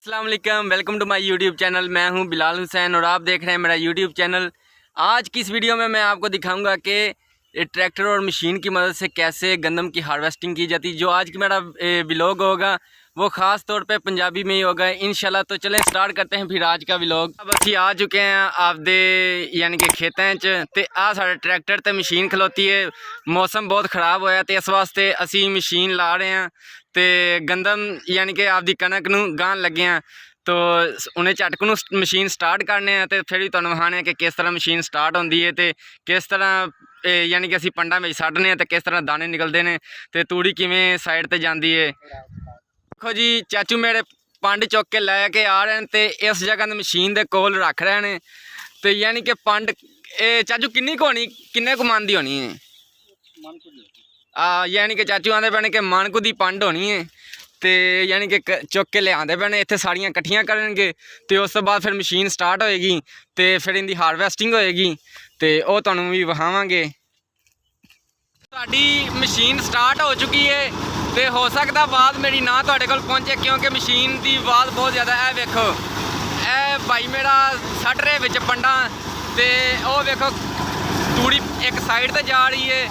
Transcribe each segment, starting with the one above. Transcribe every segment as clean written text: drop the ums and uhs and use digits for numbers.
अस्सलाम वालेकुम, welcome to my YouTube channel. मैं हूं बिलाल हुसैन और आप देख रहे हैं मेरा यूट्यूब चैनल। आज की इस वीडियो में मैं आपको दिखाऊंगा कि ट्रैक्टर और मशीन की मदद से कैसे गंदम की हार्वेस्टिंग की जाती है। जो आज की मेरा व्लॉग होगा वो ख़ास तौर पे पंजाबी में ही होगा इंशाल्लाह। तो चलें स्टार्ट करते हैं फिर आज का व्लॉग। अब असी आ चुके हैं आपदे यानी कि खेतों च ते आ साढ़े ट्रैक्टर ते मशीन खलोती है। मौसम बहुत ख़राब होया तो इस वास्ते असी मशीन ला रहे हैं तो गंदम यानी कि आपदी कनक नूं गाहन लगे हैं। तो उन्हें झटक नूं मशीन स्टार्ट करने हैं तो फिर भी तुहानूं विखाने कि किस तरह मशीन स्टार्ट होंदी है तो किस तरह यानी कि असी पंडा में सट्टने हैं तो किस तरह दाने निकलते हैं तो तूड़ी किवें साइड ते जाती है। देखो जी चाचू मेरे पंड चुक के लैके आ रहे हैं तो इस जगह मशीन के कोल रख रहे हैं। तो यानी कि पंड चाचू किन्नी को होनी, किन्ने को मन की होनी है? यानी कि चाचू आते पैने कि मन को दी पंड होनी है तो यानी कि चुक के लिया पैने इतने सारियां कट्ठियां करनगे तो उस तो बाद फिर मशीन स्टार्ट होएगी तो फिर इनकी हार्वेस्टिंग होएगी तो वह तुहानूं भी विखावांगे। साडी मशीन स्टार्ट हो चुकी है तो हो सकता आवाज़ मेरी ना तुहाडे कोल पहुंचे क्योंकि मशीन की आवाज़ बहुत ज़्यादा है। वेखो ए भाई मेरा सट रहे विच पंडा तो वह वेखो तूड़ी एक साइड ते जा रही है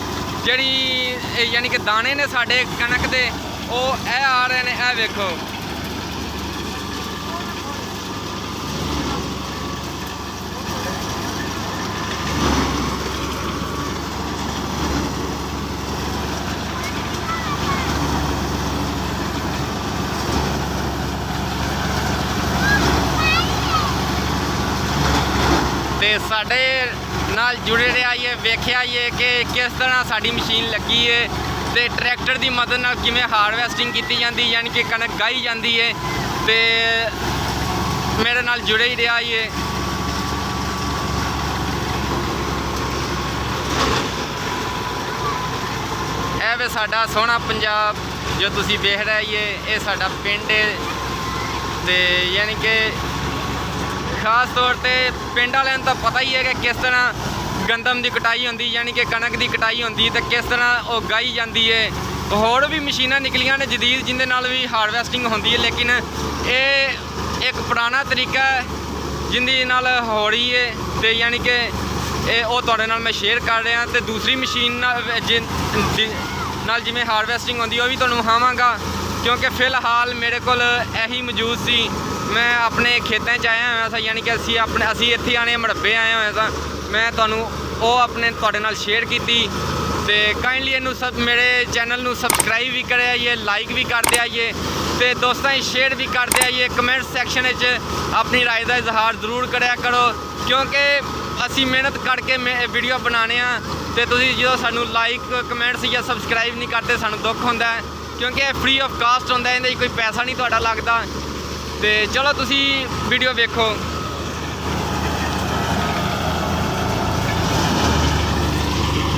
जिहड़ी यानी कि दाने ने साडे कनक दे ਉਹ ਇਹ ਆ ਰਹੇ ਨੇ। ਇਹ ਵੇਖੋ ਤੇ ਸਾਡੇ ਨਾਲ ਜੁੜੇ ਰਹੀਏ ਵੇਖਿਆਈਏ कि किस तरह साड़ी मशीन लगी है तो ट्रैक्टर की मदद नाल किवें हार्वेस्टिंग की जाती यानी कि कनक गाई जाती है। तो मेरे नाल जुड़े ही रहा ये वे साडा सोहना पंजाब जो तुसी वेख रहे ये साडा पिंड है। तो यानी कि खास तौर पर पिंड वाले तो पता ही है कि किस तरह गंदम की कटाई होंदी यानी कि कनक की कटाई होंदी तो किस तरह वो गाई जाती है। होर भी मशीनां निकलियां ने जदीद जिंदे नाल भी हार्वेस्टिंग होंदी है लेकिन ये एक पुराना तरीका है जिंदी नाल हो रही है। तो यानी कि वो तुहाडे नाल मैं शेयर कर रहा तो दूसरी मशीन नाल जिवें हार्वेस्टिंग होंदी वो भी तुहानूं विखावांगा क्योंकि फिलहाल मेरे कोल यही मौजूद सी। मैं अपने खेतों च आया हुआ था यानी कि असी इत्थे आने मड़ब्बे आए हुए था। मैं तुहानूं वो अपने तुहाडे नाल शेयर की तो काइंडली इनू सब मेरे चैनल नू सबसक्राइब भी करे आइए, लाइक भी करते आइए तो दोस्तों शेयर भी करते आइए। कमेंट सैक्शन अपनी राय का इजहार जरूर कराया करो क्योंकि असी मेहनत करके वीडियो बनाने तो तुसीं जो सानू लाइक कमेंट्स या सबसक्राइब नहीं करते सानू दुख होंदा है क्योंकि फ्री ऑफ कास्ट होंदा है, इहदे कोई पैसा नहीं तुहाडा लगदा। तो चलो तुसी वीडियो वेखो।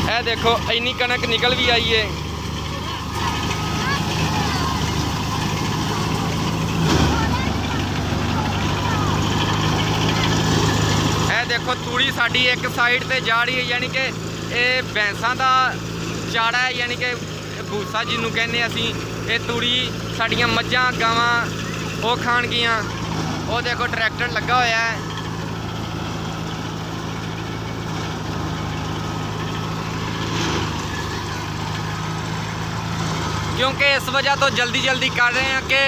ए देखो इन्नी कनक निकल भी आई है। ए देखो तूड़ी साड़ी एक साइड ते जा रही है यानी कि ये भैंसा का चाड़ा है यानी कि भूसा जिन्हों कहने असी। ये तूड़ी साड़ियाँ मझां गावां वो खान गियां। वो देखो ट्रैक्टर लगा होया है क्योंकि इस वजह तो जल्दी कर रहे हैं कि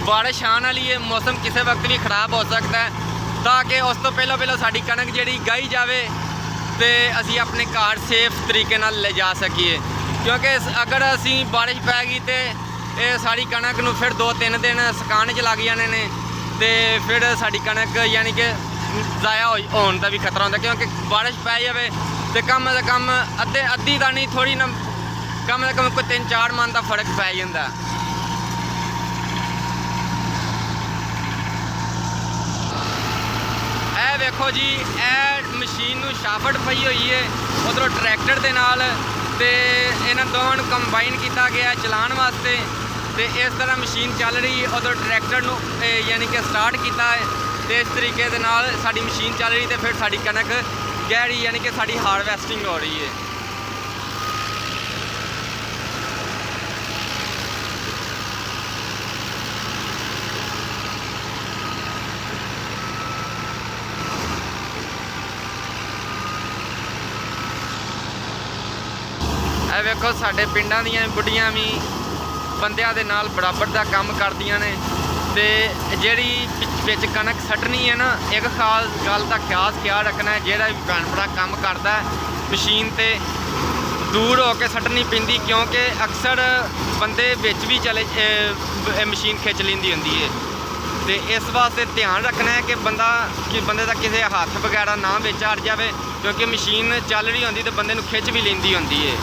बारिश आने वाली है, मौसम किसी वक्त भी ख़राब हो सकता है ताकि उस तो पहले साड़ी कनक जी गाई जाए तो असी अपने घर सेफ तरीके नाल ले जा सकीए। क्योंकि अगर असी बारिश पैगी तो ये साड़ी कनक नूं फिर 2-3 दिन सुकाने च लग जाने ने तो फिर साड़ी कनक यानी कि ज़ाया होने का भी खतरा होंदा क्योंकि बारिश पै जाए तो कम से कम अद्धी का नहीं थोड़ी ना कम से कम कोई 3-4 मन का फर्क पै जाता। ए देखो जी ए मशीन नूं शाफट पई हुई है उधरों ट्रैक्टर के नाल ते इन्हां दोवां नूं कंबाइन किया गया चलाने वास्ते। तो इस तरह मशीन चल रही है उधर ट्रैक्टर नूं यानी कि स्टार्ट किया है तो इस तरीके दे नाल साडी मशीन चल रही तो फिर साडी कनक गहरी यानी कि साडी हार्वेस्टिंग हो रही है। ਇਹ ਵੇਖੋ ਸਾਡੇ ਪਿੰਡਾਂ ਦੀਆਂ ਬੁੱਢੀਆਂ ਵੀ ਬੰਦਿਆਂ ਦੇ ਨਾਲ ਬਰਾਬਰ ਦਾ ਕੰਮ ਕਰਦੀਆਂ ਨੇ। ਤੇ ਜਿਹੜੀ ਵਿੱਚ ਕਣਕ ਸੱਟਣੀ ਹੈ ਨਾ, ਇੱਕ ਖਾਸ ਗੱਲ ਦਾ ਖਿਆਲ ਰੱਖਣਾ ਹੈ, ਜਿਹੜਾ ਵੀ ਭੈਣ ਭਰਾ ਕੰਮ ਕਰਦਾ ਮਸ਼ੀਨ ਤੇ ਦੂਰ ਹੋ ਕੇ ਸੱਟਣੀ ਪੈਂਦੀ, ਕਿਉਂਕਿ ਅਕਸਰ ਬੰਦੇ ਵਿੱਚ ਵੀ ਚਲੇ ਮਸ਼ੀਨ ਖਿੱਚ ਲੈਂਦੀ ਹੁੰਦੀ ਹੈ। ਤੇ ਇਸ ਵਾਸਤੇ ਧਿਆਨ ਰੱਖਣਾ ਹੈ ਕਿ ਬੰਦੇ ਦਾ ਕਿਸੇ ਹੱਥ ਵਗੈਰਾ ਨਾ ਵਿੱਚ ਅੜ ਜਾਵੇ, ਕਿਉਂਕਿ ਮਸ਼ੀਨ ਚੱਲ ਰਹੀ ਹੁੰਦੀ ਤੇ ਬੰਦੇ ਨੂੰ ਖਿੱਚ ਵੀ ਲੈਂਦੀ ਹੁੰਦੀ ਹੈ।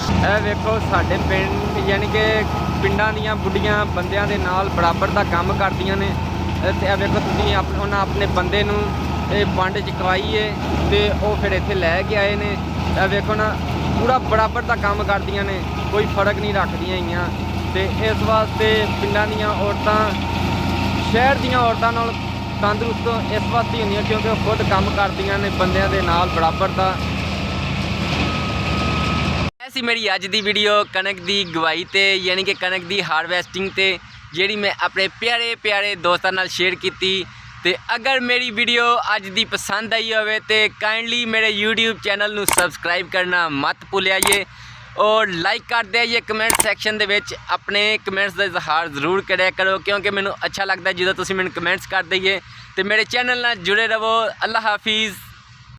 ਇਹ ਵੇਖੋ ਸਾਡੇ ਪਿੰਡ ਯਾਨੀ ਕਿ ਪਿੰਡਾਂ ਦੀਆਂ ਬੁੱਢੀਆਂ ਬੰਦਿਆਂ ਦੇ ਨਾਲ ਬਰਾਬਰ ਦਾ ਕੰਮ ਕਰਦੀਆਂ ਨੇ। ਤੇ ਇਹ ਵੇਖੋ ਤੁਸੀਂ ਉਹਨਾਂ ਆਪਣੇ ਬੰਦੇ ਨੂੰ ਇਹ ਵੰਡ ਚੁਕਵਾਈ ਹੈ ਤੇ ਉਹ ਫਿਰ ਇੱਥੇ ਲੈ ਕੇ ਆਏ ਨੇ। ਇਹ ਵੇਖੋ ਨਾ, ਪੂਰਾ ਬਰਾਬਰ ਦਾ ਕੰਮ ਕਰਦੀਆਂ ਨੇ, ਕੋਈ ਫਰਕ ਨਹੀਂ ਰੱਖਦੀਆਂ ਹੈਗੀਆਂ। ਤੇ ਇਸ ਵਾਸਤੇ ਪਿੰਡਾਂ ਦੀਆਂ ਔਰਤਾਂ ਸ਼ਹਿਰ ਦੀਆਂ ਔਰਤਾਂ ਨਾਲ ਤੰਦਰੁਸਤ ਇਸ ਵਾਸਤੇ ਹੁੰਦੀਆਂ ਕਿਉਂਕਿ ਉਹ ਖੁਦ ਕੰਮ ਕਰਦੀਆਂ ਨੇ ਬੰਦਿਆਂ ਦੇ ਨਾਲ ਬਰਾਬਰ ਦਾ। ਐਸੀ ਮੇਰੀ ਅੱਜ ਦੀ ਵੀਡੀਓ ਕਣਕ ਦੀ ਗਵਾਈ ਤੇ ਯਾਨੀ ਕਿ ਕਣਕ ਦੀ ਹਾਰਵੈਸਟਿੰਗ ਤੇ ਜਿਹੜੀ ਮੈਂ ਆਪਣੇ ਪਿਆਰੇ ਦੋਸਤਾਂ ਨਾਲ ਸ਼ੇਅਰ ਕੀਤੀ। ਤੇ ਅਗਰ ਮੇਰੀ ਵੀਡੀਓ ਅੱਜ ਦੀ ਪਸੰਦ ਆਈ ਹੋਵੇ ਤੇ ਕਾਈਂਡਲੀ ਮੇਰੇ YouTube ਚੈਨਲ ਨੂੰ ਸਬਸਕ੍ਰਾਈਬ ਕਰਨਾ ਮਤ ਭੁੱਲਿਆ ਜੇ, ਔਰ ਲਾਈਕ ਕਰ ਦਿਆ ਜੇ। ਕਮੈਂਟ ਸੈਕਸ਼ਨ ਦੇ ਵਿੱਚ ਆਪਣੇ ਕਮੈਂਟਸ ਦਾ ਇਜ਼ਹਾਰ ਜ਼ਰੂਰ ਕਰਿਆ ਕਰੋ, ਕਿਉਂਕਿ ਮੈਨੂੰ ਅੱਛਾ ਲੱਗਦਾ ਜਦੋਂ ਤੁਸੀਂ ਮੈਨੂੰ ਕਮੈਂਟਸ ਕਰ ਦਈਏ। ਤੇ ਮੇਰੇ ਚੈਨਲ ਨਾਲ ਜੁੜੇ ਰਹੋ। ਅੱਲਾ ਹਾਫਿਜ਼।